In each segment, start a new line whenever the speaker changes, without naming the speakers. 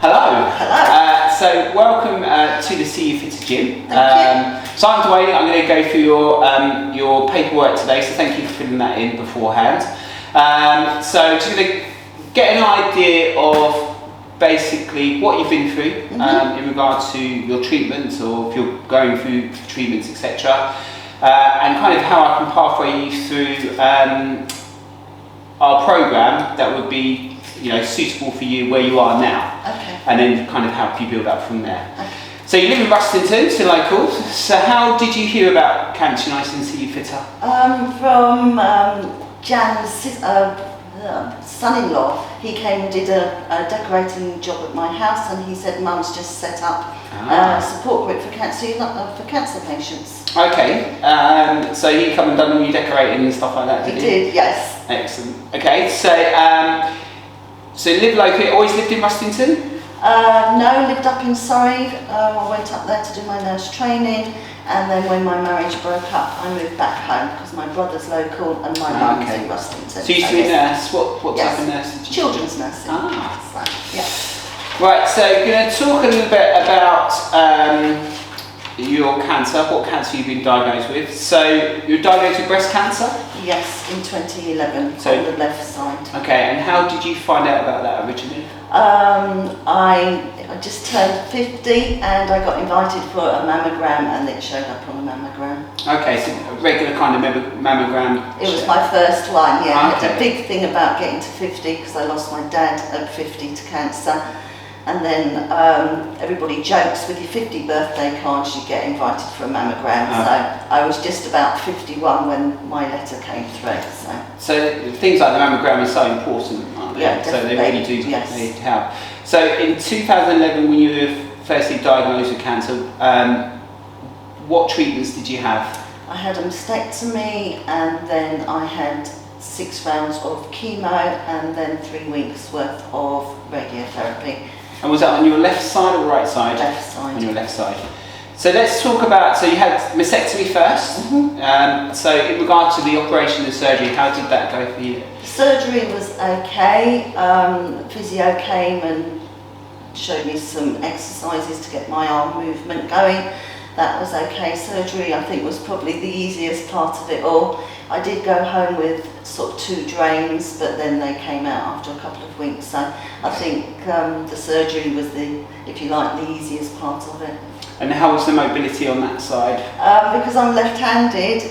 Hello.
Hello.
So welcome to the See You Fitter Gym.
Thank
you. So I'm Dwayne. I'm going to go through your paperwork today. So thank you for filling that in beforehand. So just going to get an idea of basically what you've been through in regard to your treatments, or if you're going through treatments, etc. And kind of how I can pathway you through our program that would be suitable for you where you are now.
Okay.
And then kind of help you build up from there.
Okay.
So you live in Rustington, so local. So how did you hear about Cancer United and See You Fitter?
From Jan's son-in-law. He came and did a decorating job at my house, and he said Mum's just set up a support group for cancer patients.
Okay, so he come and done all your decorating and stuff like that, did he?
He did, yes.
Excellent. Okay, so you live locally, always lived in Rustington?
No, lived up in Surrey. I went up there to do my nurse training, and then when my marriage broke up, I moved back home because my brother's local and my mum's in Rustington.
So you used to be a nurse. What type of nurse did you do?
Children's nursing. So, yeah.
Right, so we're going to talk a little bit about your cancer, what cancer you've been diagnosed with. So you were diagnosed with breast cancer?
Yes, in 2011, on the left side.
Okay, and how did you find out about that originally?
I just turned 50 and I got invited for a mammogram, and it showed up on a mammogram.
Okay, so a regular kind of mammogram?
It was my first one, yeah.
Okay.
The big thing about getting to 50, because I lost my dad at 50 to cancer. And then everybody jokes with your 50 birthday cards you get invited for a mammogram. So I was just about 51 when my letter came through.
So things like the mammogram is so important, aren't they?
Yeah,
so they really do
yes.
need help. So in 2011, when you were firstly diagnosed with cancer, what treatments did you have? I
had a mastectomy, and then I had 6 rounds of chemo, and then 3 weeks worth of radiotherapy.
And was that on your left side or right side?
Left side.
On your left side. So let's talk about, so you had mastectomy first. So in regard to the operation and surgery, how did that go for you?
Surgery was okay. Physio came and showed me some exercises to get my arm movement going. That was okay. Surgery, I think, was probably the easiest part of it all. I did go home with sort of 2 drains, but then they came out after a couple of weeks. So I think the surgery was if you like, the easiest part of it.
And how was the mobility on that side?
Because I'm left-handed,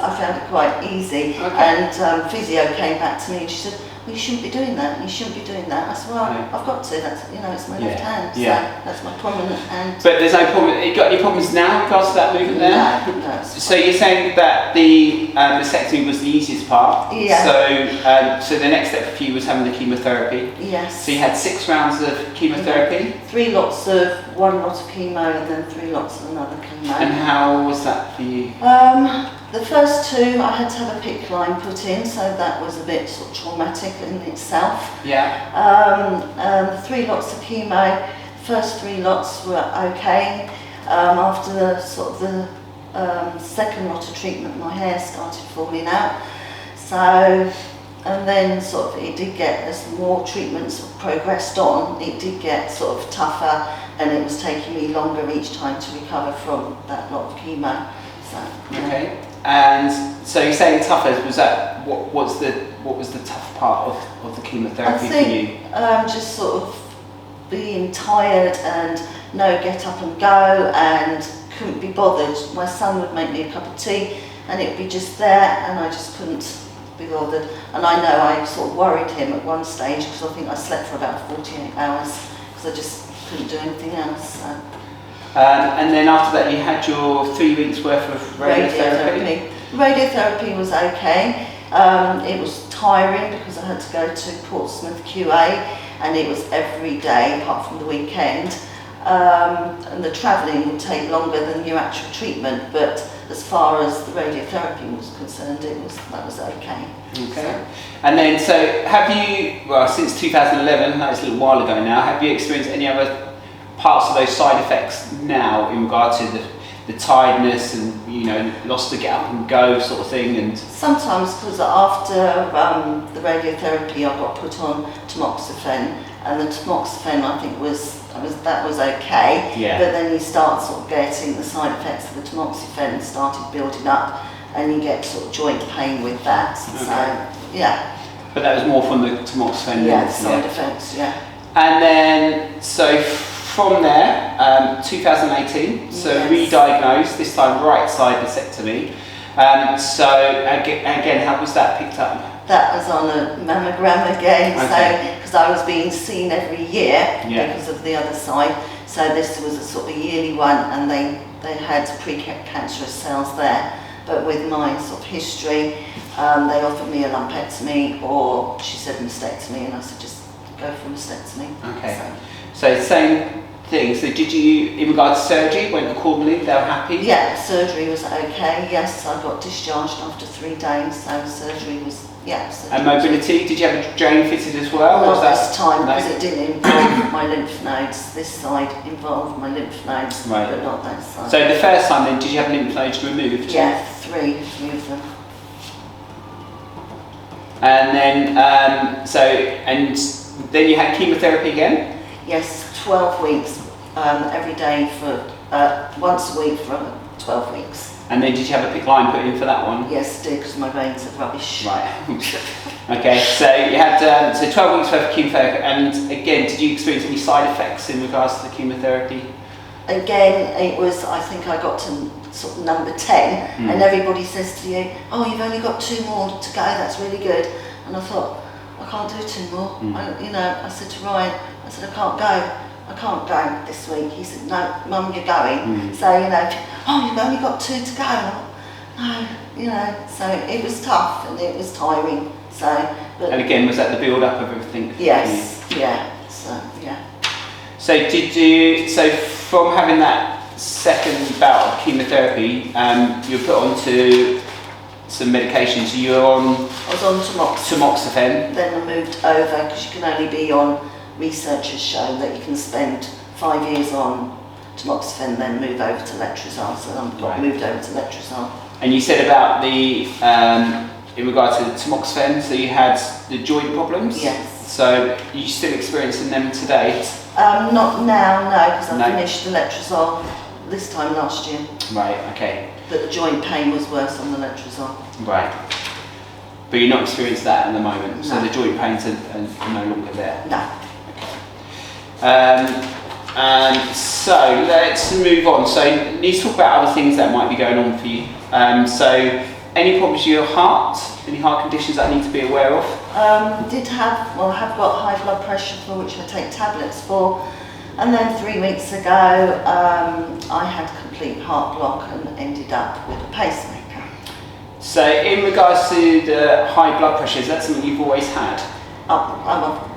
I found it quite easy.
Okay.
And physio came back to me and she said, well, you shouldn't be doing that, you shouldn't be doing that. I said, well, I've got to, it's my left hand, so that's my prominent hand.
But there's no problem, you got any problems now in regards to that movement there?
No.
So you're saying that the mastectomy was the easiest part?
Yeah.
So the next step for you was having the chemotherapy?
Yes.
So you had 6 rounds of chemotherapy?
3 lots of, 1 lot of chemo, and then 3 lots of another chemo.
And how was that for you?
The first 2, I had to have a PICC line put in, so that was a bit sort of traumatic in itself.
Yeah.
3 lots of chemo, first 3 lots were okay. After the second lot of treatment, my hair started falling out. So, and then it did get, as more treatments progressed on, it did get sort of tougher, and it was taking me longer each time to recover from that lot of chemo.
Okay. And so you're saying tougher, was that, what was the tough part of the chemotherapy for you?
Just sort of being tired and no get up and go, and couldn't be bothered. My son would make me a cup of tea and it would be just there, and I just couldn't be bothered. And I know I sort of worried him at one stage, because I think I slept for about 48 hours because I just couldn't do anything else. So.
And then after that you had your 3 weeks worth of radiotherapy?
Radiotherapy was okay. It was tiring because I had to go to Portsmouth QA, and it was every day apart from the weekend. And the travelling would take longer than your actual treatment, but as far as the radiotherapy was concerned, that was okay.
Okay. And then, so have you, well, since 2011, that was a little while ago now, have you experienced any other parts of those side effects now in regard to the tiredness and lost to get up and go sort of thing? And
sometimes, because after the radiotherapy I got put on tamoxifen, and the tamoxifen I think was okay,
yeah.
But then you start sort of getting the side effects of the tamoxifen started building up, and you get sort of joint pain with that.
Okay.
So yeah.
But that was more from the tamoxifen.
Yeah, side effects. Yeah.
And then so from there, 2018. So
Yes.
re-diagnosed, this time right side vasectomy. So again, how was that picked up?
That was on a mammogram again,
Okay.
so because I was being seen every year
Yeah.
because of the other side. So this was a sort of yearly one, and they had precancerous cells there. But with my sort of history, they offered me a lumpectomy, or she said mastectomy, and I said just go for a mastectomy.
Okay. So same thing. So did you, in regards to surgery, went accordingly? They were happy?
Yeah, surgery was okay. Yes, I got discharged after 3 days, so surgery was, yeah.
And mobility, did you have a drain fitted as well?
Not
or was that,
this time,
no?
because it didn't involve my lymph nodes. This side involved my lymph nodes,
Right.
but not that side.
So the first time then, did you have lymph nodes removed?
Yeah, three of them.
And then, and then you had chemotherapy again?
Yes, 12 weeks, every day for, once a week for 12 weeks.
And then did you have a PICC line put in for that one?
Yes, did, because my veins are rubbish.
Right. Okay, so you had so 12 weeks worth of chemotherapy, and again, did you experience any side effects in regards to the chemotherapy?
Again, it was, I think I got to sort of number 10, and everybody says to you, oh, you've only got 2 more to go, that's really good. And I thought, I can't do 2 more. I said to Ryan, I said, I can't go this week. He said, no, Mum, you're going. So, oh, you've only got 2 to go. And no, so it was tough and it was tiring. So, but
And again, was that the build up of everything?
yes, yeah, so, yeah.
So from having that second bout of chemotherapy, you were put onto some medications. You were on
I was on
tamoxifen.
Then I moved over, because you can only be on, research has shown that you can spend 5 years on tamoxifen, then move over to letrozole. So I got moved over to letrozole.
And you said about the, in regard to the tamoxifen, so you had the joint problems?
Yes.
So are you still experiencing them today?
Not now, no, because I
No.
finished the letrozole this time last year.
Right, okay.
But the joint pain was worse on the letrozole.
Right. But you're not experiencing that at the moment, so
No.
the joint pains are no longer there?
No.
So let's move on. So let's talk about other things that might be going on for you. So any problems with your heart? Any heart conditions that I need to be aware of?
I have got high blood pressure, for which I take tablets for. And then 3 weeks ago, I had complete heart block and ended up with a pacemaker.
So in regards to the high blood pressure, is that something you've always had?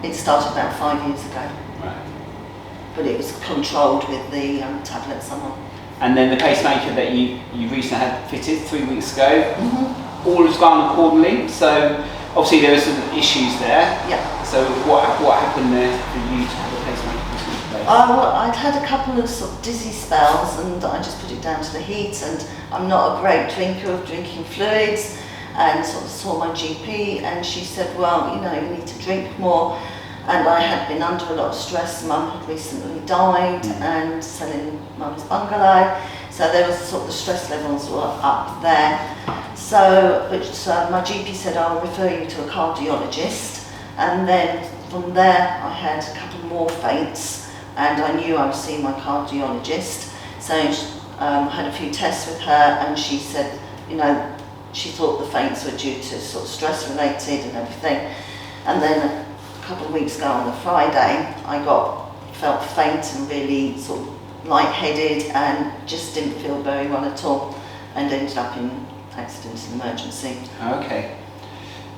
It started about 5 years ago,
Right.
but it was controlled with the tablets I'm on.
And then the pacemaker that you recently had fitted 3 weeks ago, all has gone accordingly. So obviously there were some issues there.
Yeah.
So what happened there for you to have a pacemaker put in place?
I'd had a couple of sort of dizzy spells, and I just put it down to the heat, and I'm not a great drinker of drinking fluids, and sort of saw my GP, and she said, well, you need to drink more. And I had been under a lot of stress. Mum had recently died and selling Mum's bungalow, so there was sort of the stress levels were up there. So my GP said, I'll refer you to a cardiologist, and then from there I had a couple more faints, and I knew I was seeing my cardiologist. So I had a few tests with her, and she said, she thought the faints were due to sort of stress related and everything. And then a couple of weeks ago on a Friday, I felt faint and really sort of lightheaded and just didn't feel very well at all, and ended up in accident and emergency.
Okay.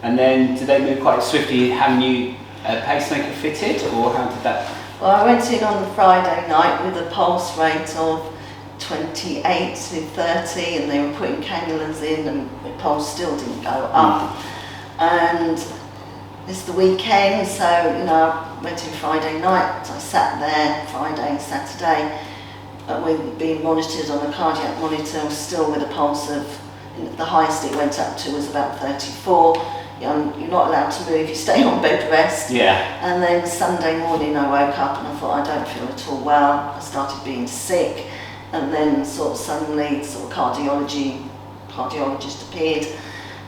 And then did they move quite swiftly having you a pacemaker fitted, or how did that?
Well, I went in on the Friday night with a pulse rate of 28 to 30, and they were putting cannulas in, and the pulse still didn't go up. And it's the weekend, so I went in Friday night. I sat there Friday and Saturday, we're being monitored on a cardiac monitor, still with a pulse of, the highest it went up to was about 34. You're not allowed to move, you stay on bed rest.
Yeah.
And then Sunday morning I woke up and I thought, I don't feel at all well. I started being sick, and then sort of suddenly cardiologist appeared,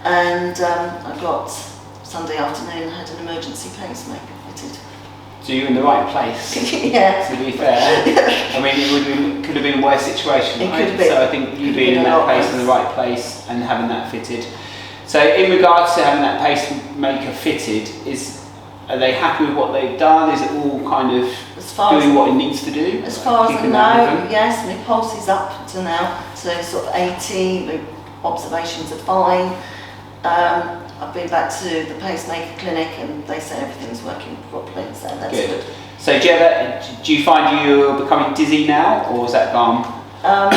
and I got, Sunday afternoon, I had an emergency pacemaker fitted.
So you're in the right place.
Yeah.
To be fair, I mean, could have been a worse situation.
It
Right?
could have been.
So I think you being in that place, in the right place, and having that fitted. So in regards to having that pacemaker fitted, are they happy with what they've done? Is it all kind of doing what it needs to do?
As far as I
Keeping that
know,
moving?
yes, my pulse is up to now, so sort of 80, my observations are fine. I've been back to the pacemaker clinic and they say everything's working properly, so that's good.
So do you find you're becoming dizzy now, or is that gone?
A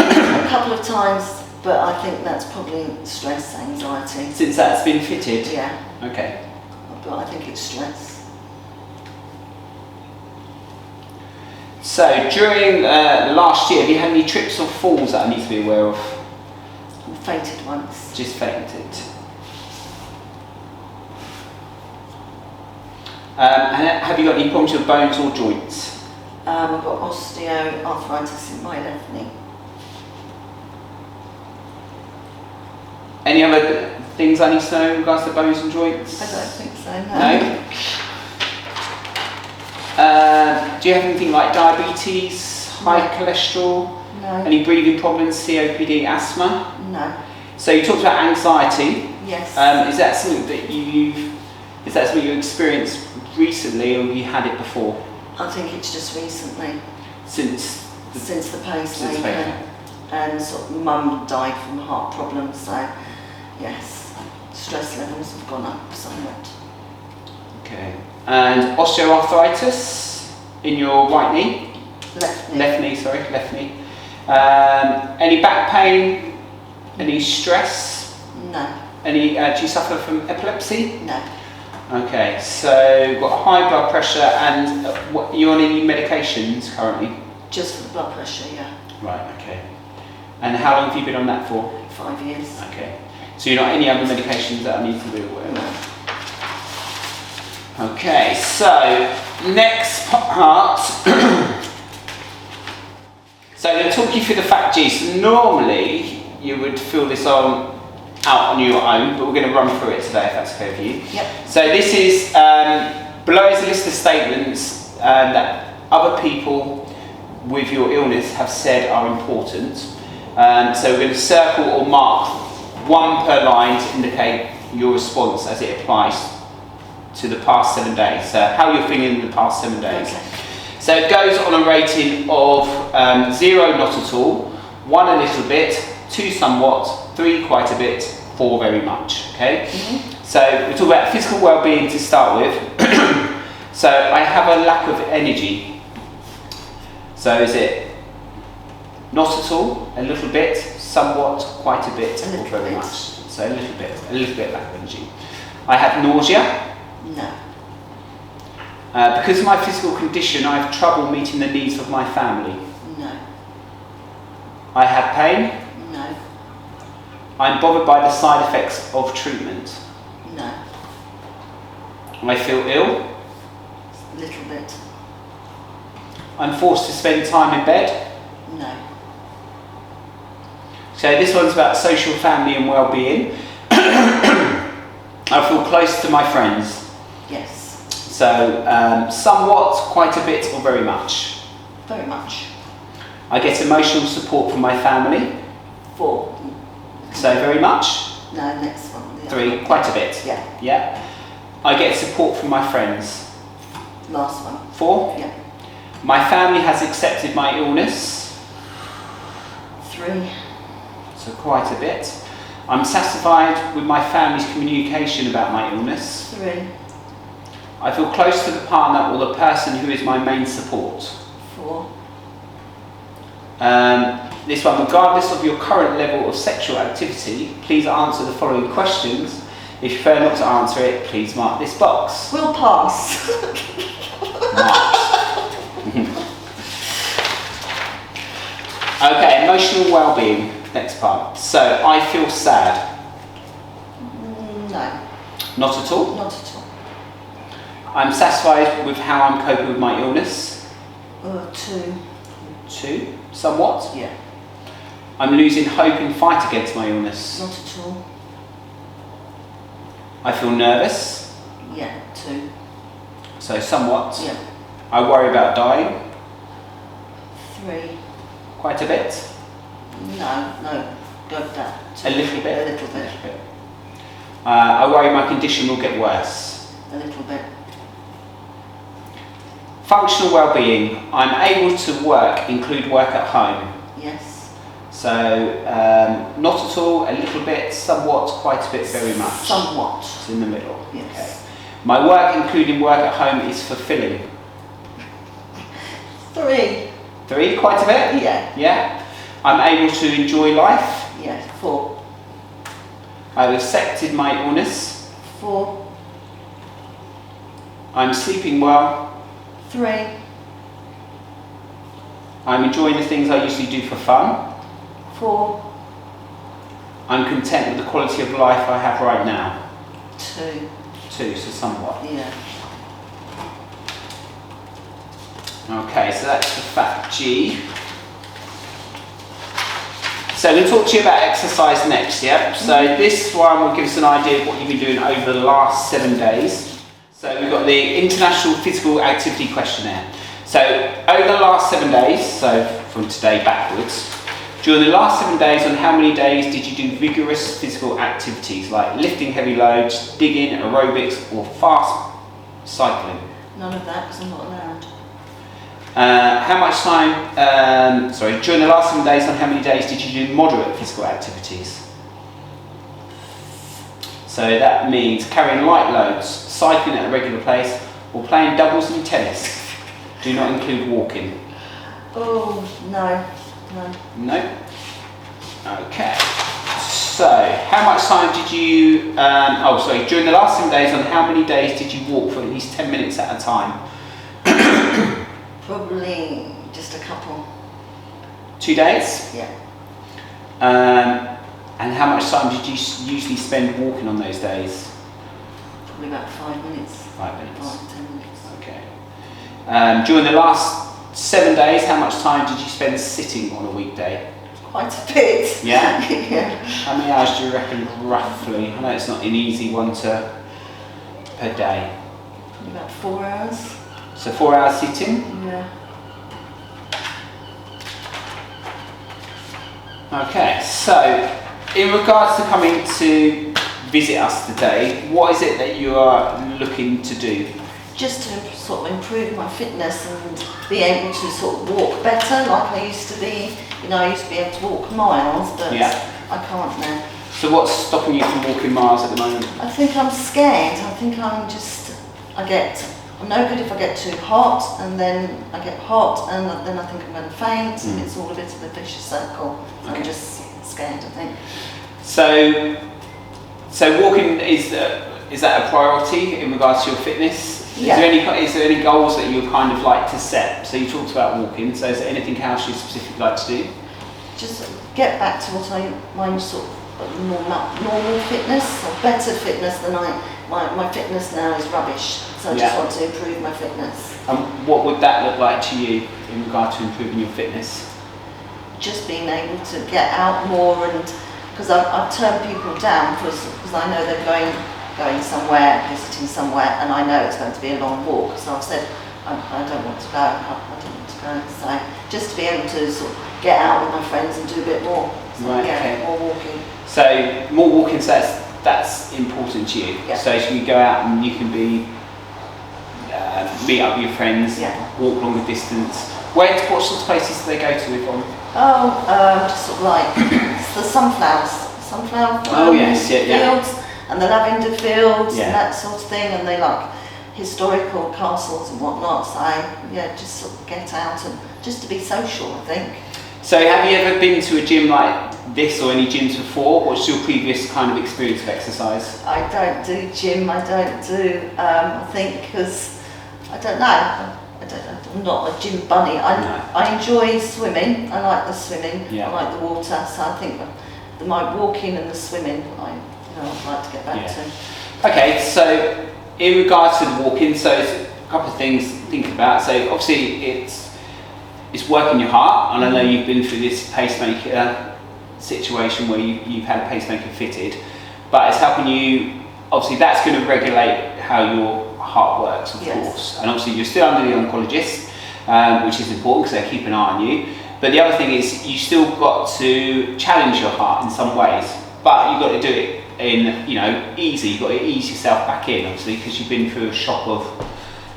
couple of times, but I think that's probably stress, anxiety.
Since that's been fitted?
Yeah.
Okay.
But I think it's stress.
So during last year, have you had any trips or falls that I need to be aware of?
I fainted once.
Just fainted. And have you got any problems with bones or joints?
I've got osteoarthritis in my left knee.
Any other things I need to know in regards to bones and joints?
I don't think so, no.
No? Do you have anything like diabetes, high cholesterol?
No.
Any breathing problems, COPD, asthma?
No.
So you talked about anxiety.
Yes.
Is that something that you experienced recently, or have you had it before?
I think it's just recently.
Since
the pacemaker. And sort of mum died from heart problems, so yes, stress levels have gone up somewhat.
Okay. And osteoarthritis in your right knee?
Left knee.
Left knee. Any back pain? Any stress?
No.
Do you suffer from epilepsy?
No.
Okay, so you've got high blood pressure, and you on any medications currently?
Just for the blood pressure, yeah.
Right, okay. And how long have you been on that for?
5 years.
Okay. So you're not any other medications that I need to be aware of?
No.
Okay, so next part. So I'm going to talk you through the fact G. So normally you would fill this out on your own, but we're going to run through it today if that's okay with you.
Yep.
So this is, below is a list of statements that other people with your illness have said are important. So we're going to circle or mark one per line to indicate your response as it applies to the past 7 days. So how you're feeling in the past 7 days.
Okay.
So it goes on a rating of 0, not at all, 1, a little bit, 2, somewhat, 3, quite a bit, 4, very much. Okay.
Mm-hmm.
So we talk about physical well-being to start with. So I have a lack of energy. So is it not at all, a little bit, somewhat, quite a bit, or very much? So a little bit lack of energy. I have nausea.
No.
Because of my physical condition, I have trouble meeting the needs of my family.
No.
I have pain.
No.
I'm bothered by the side effects of treatment.
No.
I feel ill.
A little bit.
I'm forced to spend time in bed.
No.
So this one's about social, family and well-being. I feel close to my friends.
Yes.
So somewhat, quite a bit or very much.
Very much.
I get emotional support from my family.
4.
So very much.
No, next one. The
3,
other.
quite a bit.
Yeah.
Yeah. I get support from my friends.
Last one.
4.
Yeah.
My family has accepted my illness.
3.
So quite a bit. I'm satisfied with my family's communication about my illness.
3.
I feel close to the partner or the person who is my main support.
4.
This one, regardless of your current level of sexual activity, please answer the following questions. If you prefer not to answer it, please mark this box.
We'll pass.
Marked. emotional well-being, next part. So, I feel sad.
No.
Not at all?
Not at all.
I'm satisfied with how I'm coping with my illness.
2.
2, somewhat.
Yeah.
I'm losing hope in fight against my illness.
Not at all.
I feel nervous.
Yeah, 2.
So somewhat.
Yeah.
I worry about dying.
3.
Quite a bit.
No, go with that. 2.
A little bit.
A little bit.
I worry my condition will get worse.
A little bit.
Functional well-being. I'm able to work, include work at home.
Yes.
So, not at all, a little bit, somewhat, quite a bit, very much.
Somewhat.
It's in the middle.
Yes.
Okay. My work, including work at home, is fulfilling.
3.
3, quite a bit?
Yeah.
Yeah. I'm able to enjoy life.
Yeah. 4.
I've accepted my illness.
4.
I'm sleeping well.
3.
I'm enjoying the things I usually do for fun.
4.
I'm content with the quality of life I have right now.
2.
2, so somewhat.
Yeah.
Okay, so that's the fact G. So I'm going to talk to you about exercise next, yeah? So this one will give us an idea of what you've been doing over the last 7 days. So we've got the International Physical Activity Questionnaire. So over the last 7 days, so from today backwards, during the last 7 days, on how many days did you do vigorous physical activities like lifting heavy loads, digging, aerobics, or fast cycling?
None of that because I'm not allowed.
How much time, during the last 7 days, on how many days did you do moderate physical activities? So that means carrying light loads, cycling at a regular pace, or playing doubles and tennis. Do not include walking.
Oh, no.
No? Okay. So, how much time did you, during the last 7 days, on how many days did you walk for at least 10 minutes at a time?
Probably just a couple.
2 days?
Yeah.
And how much time did you usually spend walking on those days?
Probably about 5 minutes.
5 minutes.
5 to 10 minutes.
Okay. During the last 7 days, how much time did you spend sitting on a weekday?
Quite a bit.
Yeah?
Yeah.
How many hours do you reckon roughly? I know it's not an easy one per day.
Probably about 4 hours.
So 4 hours sitting?
Yeah.
Okay, so in regards to coming to visit us today, what is it that you are looking to do?
Just to sort of improve my fitness and be able to sort of walk better like I used to be. You know, I used to be able to walk miles, but
Yeah.
I can't now.
So what's stopping you from walking miles at the moment?
I think I'm scared. I think I'm no good if I get too hot, and then I get hot, and then I think I'm going to faint, and it's all a bit of a vicious circle.
Okay.
I'm just scared, I think.
So walking, is that a priority in regards to your fitness?
Yeah.
Is there any goals that you would kind of like to set? So you talked about walking, so is there anything else you specifically like to do?
Just get back to what my sort of normal fitness, or better fitness than my fitness now is rubbish. So I just want to improve my fitness.
And what would that look like to you in regard to improving your fitness?
Just being able to get out more, and because I've turned people down because I know they're going somewhere, visiting somewhere, and I know it's going to be a long walk. So I've said I don't want to go. I don't want to go. So just to be able to sort of get out with my friends and do a bit more. So,
Right.
yeah,
Okay.
more walking.
So more walking, so that's important to you.
Yeah.
So you can go out and you can meet up with your friends,
Yeah.
walk longer distance. What sorts of places do they go to live on?
Just sort of like the sunflower
Oh, yes, yeah.
fields and the lavender fields
Yeah.
and that sort of thing, and they like historical castles and whatnot. So yeah, just sort of get out and just to be social, I think.
So have you ever been to a gym like this or any gyms before? What's your previous kind of experience of exercise?
I don't do gym. I don't do. I think because I don't know. I don't know. not a gym bunny. I enjoy swimming. I like the swimming.
Yeah.
I like the water. So I think my walking and the swimming, I'd like to get back to.
Okay, so in regards to the walking, so it's a couple of things to think about. So obviously it's working your heart, and I know you've been through this pacemaker situation where you've had a pacemaker fitted, but it's helping you. Obviously, that's going to regulate how your heart works, of course. And obviously, you're still under the oncologist, which is important because they keep an eye on you. But the other thing is, you still got to challenge your heart in some ways, but you've got to do it in, easy. You've got to ease yourself back in, obviously, because you've been through a shock of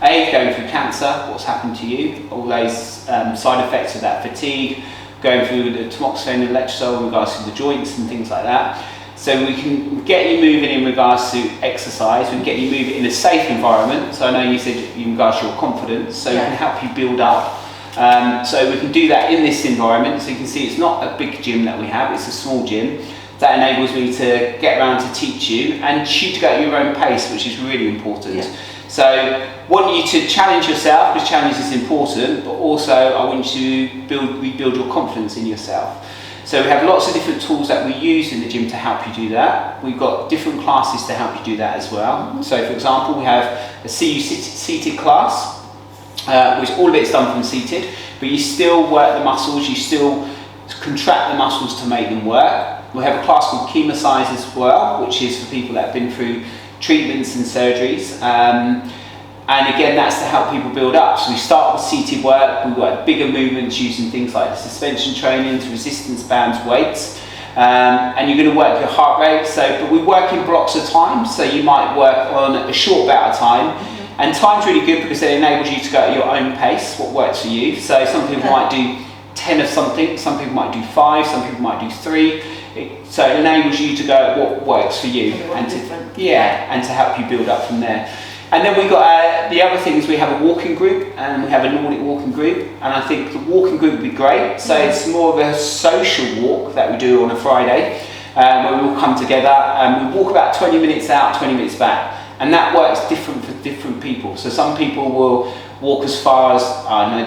going through cancer, what's happened to you, all those side effects of that fatigue, going through the tamoxifen and letrozole in regards to the joints and things like that. So we can get you moving in regards to exercise, we can get you moving in a safe environment. So I know you said in regards to your confidence, so we can help you build up. So we can do that in this environment. So you can see it's not a big gym that we have, it's a small gym. That enables me to get around to teach you and you to go at your own pace, which is really important. Yeah. So want you to challenge yourself, because challenge is important, but also I want you to rebuild your confidence in yourself. So we have lots of different tools that we use in the gym to help you do that. We've got different classes to help you do that as well. So for example, we have a CU seated class, which all of it is done from seated, but you still work the muscles, you still contract the muscles to make them work. We have a class called Chemosize as well, which is for people that have been through treatments and surgeries. And again, that's to help people build up. So we start with seated work, we work bigger movements using things like the suspension training, to resistance bands, weights. And you're going to work your heart rate. But we work in blocks of time. So you might work on a short bout of time. And time's really good because it enables you to go at your own pace, what works for you. So some people might do 10 of something, some people might do 5, some people might do 3. So it enables you to go at what works for you and to help you build up from there. And then we've got the other things, we have a walking group and we have a Nordic walking group, and I think the walking group would be great. So it's more of a social walk that we do on a Friday, where we all come together and we walk about 20 minutes out, 20 minutes back, and that works different for different people. So some people will walk as far as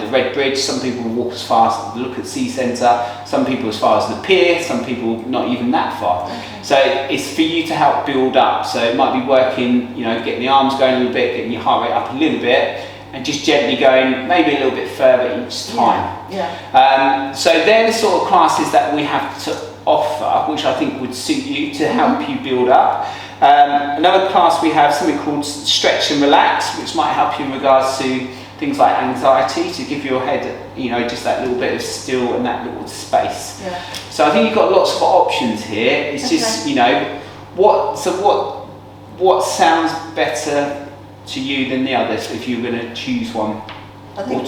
the Red Bridge, some people will walk as far as the Look at Sea Centre, some people as far as the pier, some people not even that far. So it's for you to help build up. So it might be working, getting the arms going a little bit, getting your heart rate up a little bit, and just gently going maybe a little bit further each time. So they're the sort of classes that we have to offer, which I think would suit you to help you build up. Another class we have something called Stretch and Relax, which might help you in regards to things like anxiety, to give your head, just that little bit of still and that little space. So I think you've got lots of options here. It's just, what sounds better to you than the others if you're going to choose one?
I think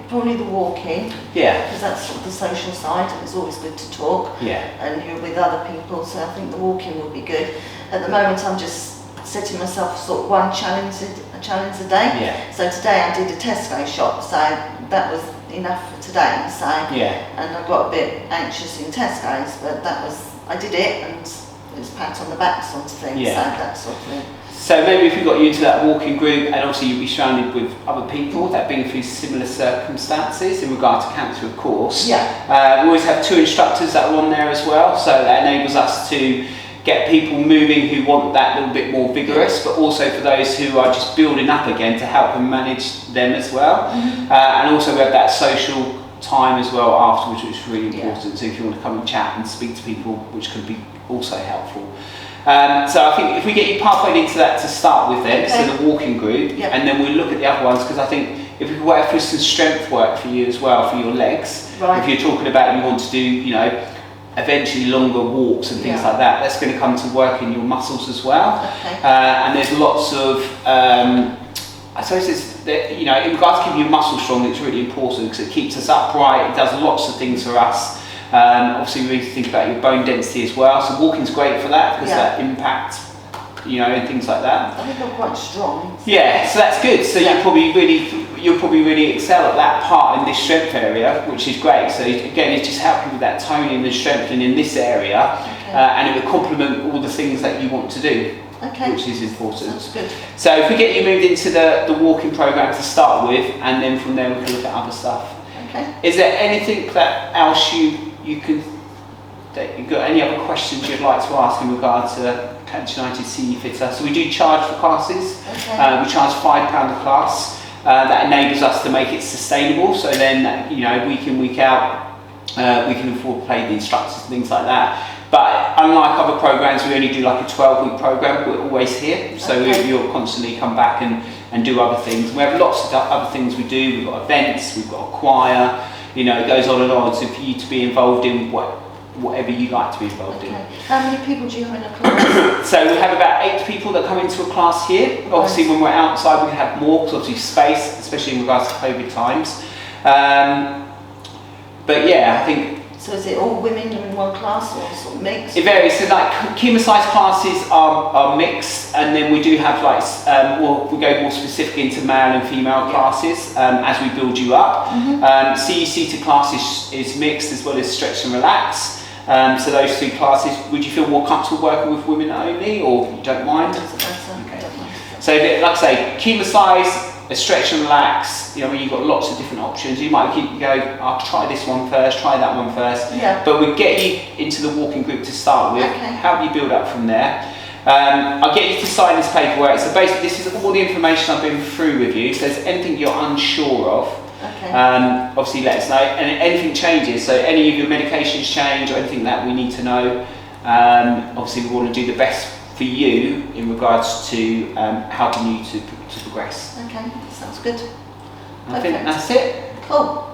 probably the walking. Because that's sort of the social side, and it's always good to talk. And you're with other people, so I think the walking would be good. At the moment, I'm just setting myself sort of one challenge a day. So today I did a Tesco shop, so that was enough for today. So and I got a bit anxious in Tesco's, but I did it, and it was pat on the back sort of thing. So that sort of thing.
So maybe if we got you into that walking group, and obviously you'll be surrounded with other people that have been through similar circumstances in regard to cancer, of course. We always have 2 instructors that are on there as well, so that enables us to get people moving who want that little bit more vigorous, but also for those who are just building up again to help them manage them as well. And also we have that social time as well afterwards, which is really important. So if you want to come and chat and speak to people, which can be also helpful. So I think if we get you pathway into that to start with then, so the walking group, and then we'll look at the other ones, because I think if we could work through some strength work for you as well, for your legs, if you're talking about you want to do, eventually longer walks and things like that, that's going to come to work in your muscles as well. And there's lots of, I suppose it's, in regards to keeping your muscles strong, it's really important because it keeps us upright, it does lots of things for us. Obviously we need to think about your bone density as well, so walking's great for that because that impact, and things like that.
I think I'm quite strong.
So that's good. So you'll probably really excel at that part in this strength area, which is great. So again, it's just helping with that toning and strengthening in this area, and it will complement all the things that you want to do.
Okay.
which is important.
Sounds good.
So if we get you moved into the walking program to start with, and then from there we can look at other stuff.
Okay.
Is there anything that else that you've got any other questions you'd like to ask in regard to Cambridge United Senior Fitter? So we do charge for classes.
Okay.
We charge £5 a class. That enables us to make it sustainable. So then, week in, week out, we can afford to pay the instructors and things like that. But unlike other programs, we only do like a 12-week program. We're always here, so
Okay.
you'll constantly come back and do other things. We have lots of other things we do. We've got events, we've got a choir. It goes on and on. So for you to be involved in whatever you like to be involved in.
Okay. How many people do you have in a class?
So we have about 8 people that come into a class here. Obviously, when we're outside, we can have more because obviously space, especially in regards to COVID times. But yeah, I think.
So is it all women in one class or sort of mixed?
It varies. So like kima size classes are mixed, and then we do have like we go more specific into male and female classes as we build you up. CE seated classes is mixed as well as stretch and relax. So those 2 classes, would you feel more comfortable working with women only, or you don't mind?
Okay.
So like I say, kima size, a stretch and relax, you've got lots of different options. You might go, I'll try this one first, try that one first.
Yeah.
But we get you into the walking group to start with,
Okay.
help you build up from there. I'll get you to sign this paperwork. So basically this is all the information I've been through with you. So if there's anything you're unsure of,
Okay.
obviously let us know. And if anything changes, so any of your medications change or anything that we need to know, obviously we want to do the best for you in regards to helping you to progress.
Okay, sounds good.
I think that's it.
Cool.